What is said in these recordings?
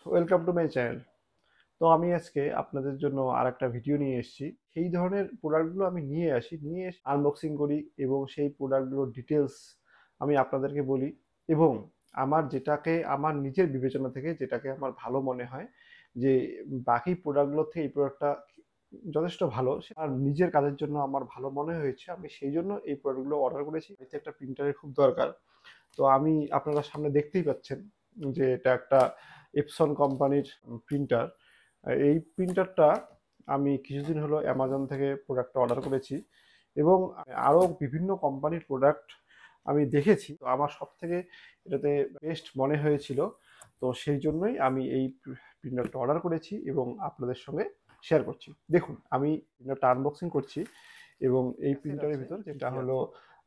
Welcome to my channel. তো আমি আজকে আপনাদের জন্য আরেকটা ভিডিও নিয়ে এসেছি। সেই ধরনের প্রোডাক্টগুলো আমি নিয়ে এসে আনবক্সিং করি এবং সেই প্রোডাক্টগুলোর ডিটেলস আমি আপনাদেরকে বলি এবং আমার নিজের বিবেচনা থেকে যেটাকে আমার ভালো মনে হয় যে বাকি প্রোডাক্টগুলোর থেকে এই প্রোডাক্টটা যথেষ্ট ভালো, আর নিজের কাজের জন্য আমার ভালো মনে হয়েছে, আমি সেই জন্য এই প্রোডাক্টগুলো অর্ডার করেছি। এতে একটা প্রিন্টারের খুব দরকার। তো আমি আপনারা সামনে দেখতেই পাচ্ছেন যে এটা একটা এপসন কোম্পানির প্রিন্টার। এই প্রিন্টারটা আমি কিছুদিন হলো অ্যামাজন থেকে প্রোডাক্টটা অর্ডার করেছি এবং আরও বিভিন্ন কোম্পানির প্রোডাক্ট আমি দেখেছি। তো আমার সব থেকে এটাতে বেস্ট মনে হয়েছিল, তো সেই জন্যই আমি এই প্রিন্টারটা অর্ডার করেছি এবং আপনাদের সঙ্গে শেয়ার করছি। দেখুন, আমি প্রিন্টারটা আনবক্সিং করছি এবং এই প্রিন্টারের ভিতর যেটা হলো,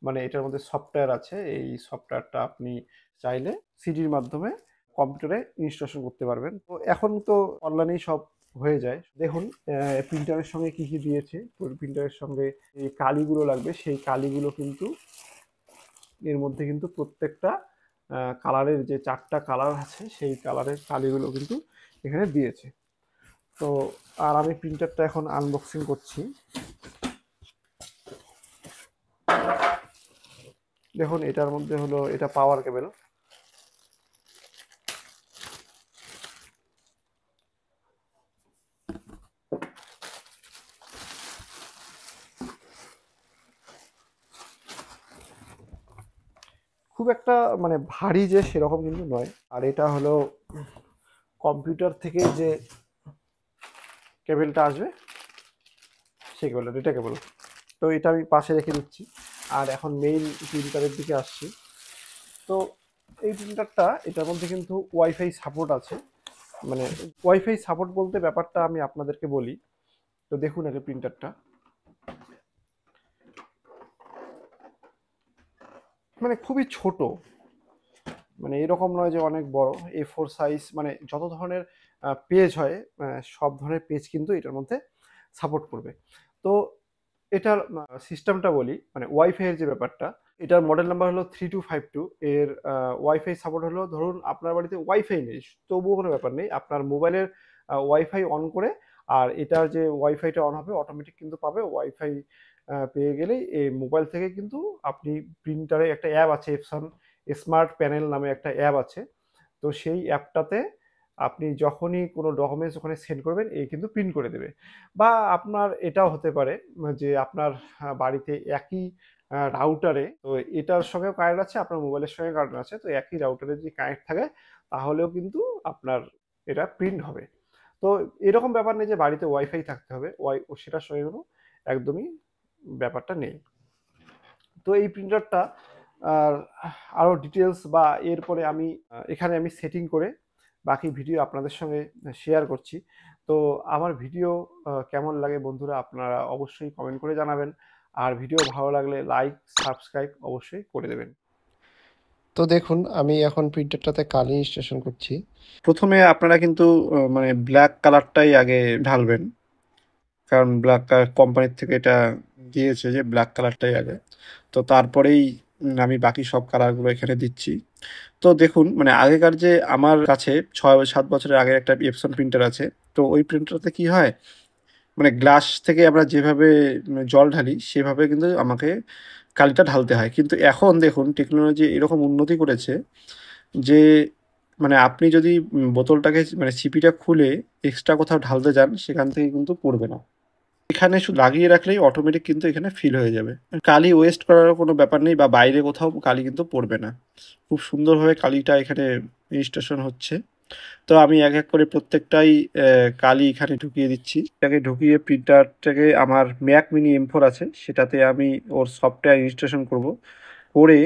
মানে এটার মধ্যে সফটওয়্যার আছে। এই সফটওয়্যারটা আপনি চাইলে সিডির মাধ্যমে কম্পিউটারে ইনস্টলেশন করতে পারবেন। তো এখন তো অনলাইনেই সব হয়ে যায়। দেখুন প্রিন্টারের সঙ্গে কি কি দিয়েছে। প্রিন্টারের সঙ্গে এই কালিগুলো লাগবে, সেই কালিগুলো কিন্তু এর মধ্যে কিন্তু প্রত্যেকটা কালারের যে 4টা কালার আছে সেই কালারের কালিগুলো কিন্তু এখানে দিয়েছে। তো আর আমি প্রিন্টারটা এখন আনবক্সিং করছি। দেখুন, এটার মধ্যে হলো এটা পাওয়ার কেবল। খুব একটা মানে ভারী যে সেরকম কিন্তু নয়। আর এটা হলো কম্পিউটার থেকে যে কেবলটা আসবে সেই কেবলটা, ডেটা কেবল। তো এটা আমি পাশে রেখে দিচ্ছি। আর এখন মেইন প্রিন্টারের দিকে আসছি। তো এই প্রিন্টারটা, এটার মধ্যে কিন্তু ওয়াইফাই সাপোর্ট আছে। মানে ওয়াইফাই সাপোর্ট বলতে ব্যাপারটা আমি আপনাদেরকে বলি। তো দেখুন আগে প্রিন্টারটা, মানে খুবই ছোট, মানে এরকম নয় যে অনেক বড়। A4 সাইজ, মানে যত ধরনের পেজ হয় সব ধরনের পেজ কিন্তু এটার মধ্যে সাপোর্ট করবে। তো এটার সিস্টেমটা বলি, মানে ওয়াইফাই এর যে ব্যাপারটা, এটার মডেল নাম্বার হলো 3252। এর ওয়াইফাই সাপোর্ট হলো, ধরুন আপনার বাড়িতে ওয়াইফাই নেই, তবুও কোনো ব্যাপার নেই, আপনার মোবাইলের ওয়াইফাই অন করে, আর এটার যে ওয়াইফাইটা অন হবে অটোমেটিক কিন্তু পাবে ওয়াইফাই। পেয়ে গেলেই এই মোবাইল থেকে কিন্তু আপনি প্রিন্টারে একটা অ্যাপ আছে, এপসন স্মার্ট প্যানেল নামে একটা অ্যাপ আছে। তো সেই অ্যাপটাতে আপনি যখনই কোনো ডকুমেন্টস ওখানে সেন্ড করবেন, এই কিন্তু প্রিন্ট করে দেবে। বা আপনার এটাও হতে পারে যে আপনার বাড়িতে একই রাউটারে, তো এটার সঙ্গেও কানেক্ট আছে, আপনার মোবাইলের সঙ্গে কানেক্ট আছে, তো একই রাউটারে যদি কানেক্ট থাকে তাহলেও কিন্তু আপনার এটা প্রিন্ট হবে। তো এরকম ব্যাপার নেই যে বাড়িতে ওয়াইফাই থাকতে হবে, সেটার সঙ্গে কোনো একদমই ব্যাপারটা নেই। তো এই প্রিন্টারটা আর আরও ডিটেলস বা এরপরে আমি এখানে আমি সেটিং করে বাকি ভিডিও আপনাদের সঙ্গে শেয়ার করছি। তো আমার ভিডিও কেমন লাগে বন্ধুরা, আপনারা অবশ্যই কমেন্ট করে জানাবেন। আর ভিডিও ভালো লাগলে লাইক সাবস্ক্রাইব অবশ্যই করে দেবেন। তো দেখুন, আমি এখন প্রিন্টারটাতে কালি ইনস্টলেশন করছি। প্রথমে আপনারা কিন্তু মানে ব্ল্যাক কালারটাই আগে ঢালবেন, কারণ ব্ল্যাক কালার কোম্পানির থেকে এটা দিয়েছে যে ব্ল্যাক কালারটাই আগে। তো তারপরেই আমি বাকি সব কালারগুলো এখানে দিচ্ছি। তো দেখুন, মানে আগেকার যে আমার কাছে 6-7 বছরের আগে একটা এপসন প্রিন্টার আছে। তো ওই প্রিন্টারতে কি হয়, মানে গ্লাস থেকে আমরা যেভাবে জল ঢালি সেভাবে কিন্তু আমাকে কালিটা ঢালতে হয়। কিন্তু এখন দেখুন টেকনোলজি এরকম উন্নতি করেছে যে মানে আপনি যদি বোতলটাকে মানে ছিপিটা খুলে এক্সট্রা কোথাও ঢালতে যান, সেখান থেকে কিন্তু পড়বে না। এখানে শুধু লাগিয়ে রাখলেই অটোমেটিক কিন্তু এখানে ফিল হয়ে যাবে। কালি ওয়েস্ট করারও কোনো ব্যাপার নেই, বা বাইরে কোথাও কালি কিন্তু পড়বে না। খুব সুন্দরভাবে কালিটা এখানে ইনস্টলেশন হচ্ছে। তো আমি এক এক করে প্রত্যেকটাই কালি এখানে ঢুকিয়ে দিচ্ছি। এটাকে ঢুকিয়ে প্রিন্টারটাকে, আমার ম্যাক মিনি M4 আছে সেটাতে আমি ওর সফটওয়্যার ইনস্টলেশন করব। করে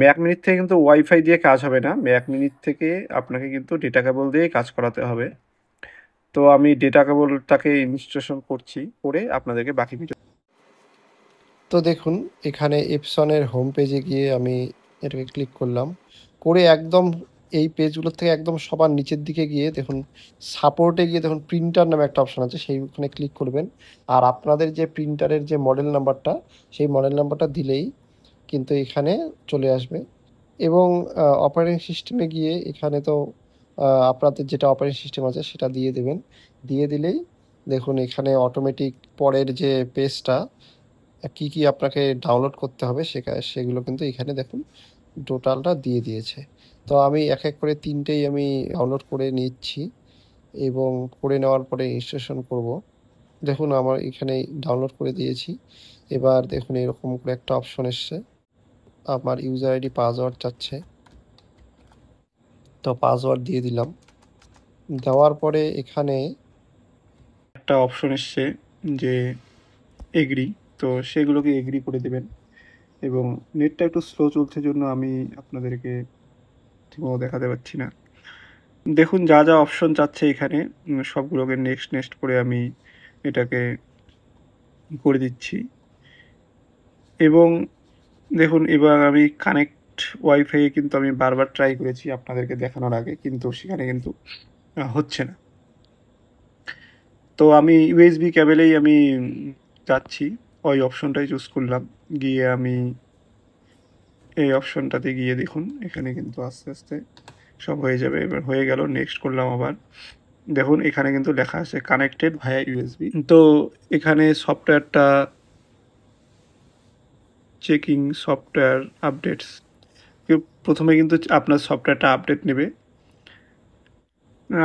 ম্যাক মিনির থেকে কিন্তু ওয়াইফাই দিয়ে কাজ হবে না, ম্যাক মিনির থেকে আপনাকে কিন্তু ডেটা কেবল দিয়ে কাজ করাতে হবে। তো আমি ডেটা কেবলটাকে ইনস্টলেশন করছি, করে আপনাদেরকে বাকি ভিডিও। তো দেখুন, এখানে এপসনের হোম পেজে গিয়ে আমি এটাকে ক্লিক করলাম। করে একদম এই পেজগুলোর থেকে একদম সবার নিচের দিকে গিয়ে দেখুন, সাপোর্টে গিয়ে দেখুন প্রিন্টার নামে একটা অপশান আছে, সেইখানে ক্লিক করবেন। আর আপনাদের যে প্রিন্টারের যে মডেল নাম্বারটা, সেই মডেল নাম্বারটা দিলেই কিন্তু এখানে চলে আসবে। এবং অপারেটিং সিস্টেমে গিয়ে এখানে তো আপনাদের যেটা অপারেটিং সিস্টেম আছে সেটা দিয়ে দেবেন। দিয়ে দিলেই দেখুন এখানে অটোমেটিক পরের যে পেজটা কি কি আপনাকে ডাউনলোড করতে হবে সেগুলো কিন্তু এখানে দেখুন টোটালটা দিয়ে দিয়েছে। তো আমি এক এক করে তিনটেই আমি ডাউনলোড করে নিচ্ছি এবং করে নেওয়ার পরে ইনস্টলেশন করব। দেখুন আমার এখানে ডাউনলোড করে দিয়েছি। এবার দেখুন এরকম করে একটা অপশন এসছে, আমার ইউজার আইডি পাসওয়ার্ড চাচ্ছে, তো পাসওয়ার্ড দিয়ে দিলাম। দেওয়ার পরে এখানে একটা অপশন এসছে যে এগ্রি, তো সেগুলোকে এগ্রি করে দেবেন। এবং নেটটা একটু স্লো চলছে জন্য আমি আপনাদেরকে ঠিকমতো দেখাতে পারছি না। দেখুন যা যা অপশন চাচ্ছে এখানে সবগুলোকে নেক্সট নেক্সট করে আমি এটাকে করে দিচ্ছি। এবং দেখুন এবার আমি কানেক্ট ওয়াইফাই কিন্তু আমি বারবার ট্রাই করেছি আপনাদেরকে দেখানোর আগে, কিন্তু সেখানে কিন্তু হচ্ছে না। তো আমি ইউএসবি ক্যাবেলেই আমি যাচ্ছি, ওই অপশনটাই চুজ করলাম। গিয়ে আমি এই অপশনটাতে গিয়ে দেখুন এখানে কিন্তু আস্তে আস্তে সব হয়ে যাবে। এবার হয়ে গেল, নেক্সট করলাম আবার। দেখুন এখানে কিন্তু লেখা আছে কানেক্টেড ভায়া ইউএসবি। তো এখানে সফটওয়্যারটা চেকিং সফটওয়্যার আপডেটস, প্রথমে কিন্তু আপনার সফটওয়্যারটা আপডেট নেবে।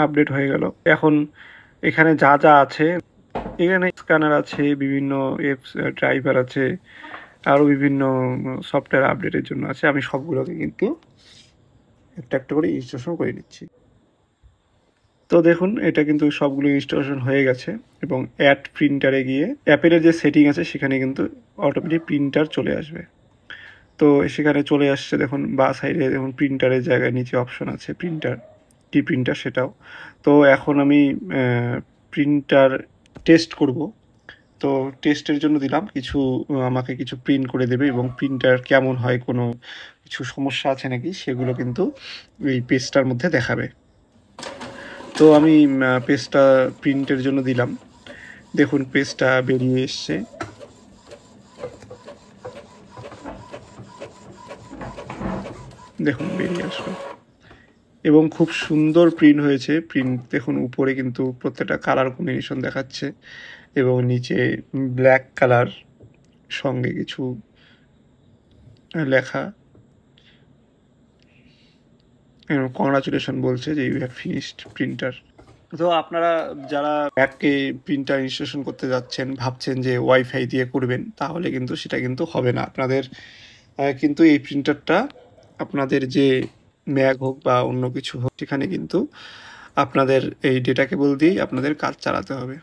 আপডেট হয়ে গেল। এখন এখানে যা যা আছে, এখানে স্ক্যানার আছে, বিভিন্ন অ্যাপস ড্রাইভার আছে, আরও বিভিন্ন সফটওয়্যার আপডেটের জন্য আছে। আমি সবগুলোকে কিন্তু একটা একটা করে ইনস্টলেশন করে নিচ্ছি। তো দেখুন এটা কিন্তু সবগুলো ইনস্টলেশন হয়ে গেছে। এবং অ্যাড প্রিন্টারে গিয়ে অ্যাপেলের যে সেটিং আছে সেখানে কিন্তু অটোমেটিক প্রিন্টার চলে আসবে। তো সেখানে চলে আসছে, দেখুন বা সাইডে দেখুন প্রিন্টারের জায়গায় নিচে অপশন আছে প্রিন্টার, কি প্রিন্টার সেটাও। তো এখন আমি প্রিন্টার টেস্ট করব। তো টেস্টের জন্য দিলাম কিছু, আমাকে কিছু প্রিন্ট করে দেবে এবং প্রিন্টার কেমন হয়, কোনো কিছু সমস্যা আছে নাকি সেগুলো কিন্তু এই পেজটার মধ্যে দেখাবে। তো আমি পেজটা প্রিন্টের জন্য দিলাম। দেখুন পেজটা বেরিয়ে এসছে। দেখুন বেরিয়ে আসলো এবং খুব সুন্দর প্রিন্ট হয়েছে। প্রিন্ট দেখুন উপরে কিন্তু প্রত্যেকটা কালার কম্বিনেশন দেখাচ্ছে এবং নিচে ব্ল্যাক কালার সঙ্গে কিছু লেখা, কংগ্রাচুলেশন বলছে যে ইউ হ্যাভ ফিনিশড প্রিন্টার। তো আপনারা যারা ম্যাককে প্রিন্টার ইনস্টলেশন করতে যাচ্ছেন, ভাবছেন যে ওয়াইফাই দিয়ে করবেন, তাহলে কিন্তু সেটা কিন্তু হবে না আপনাদের। কিন্তু এই প্রিন্টারটা আপনাদের যে ম্যাক হোক বা অন্য কিছু হোক, সেখানে কিন্তু আপনাদের এই ডেটা কেবল দিয়েই আপনাদের কাজ চালাতে হবে।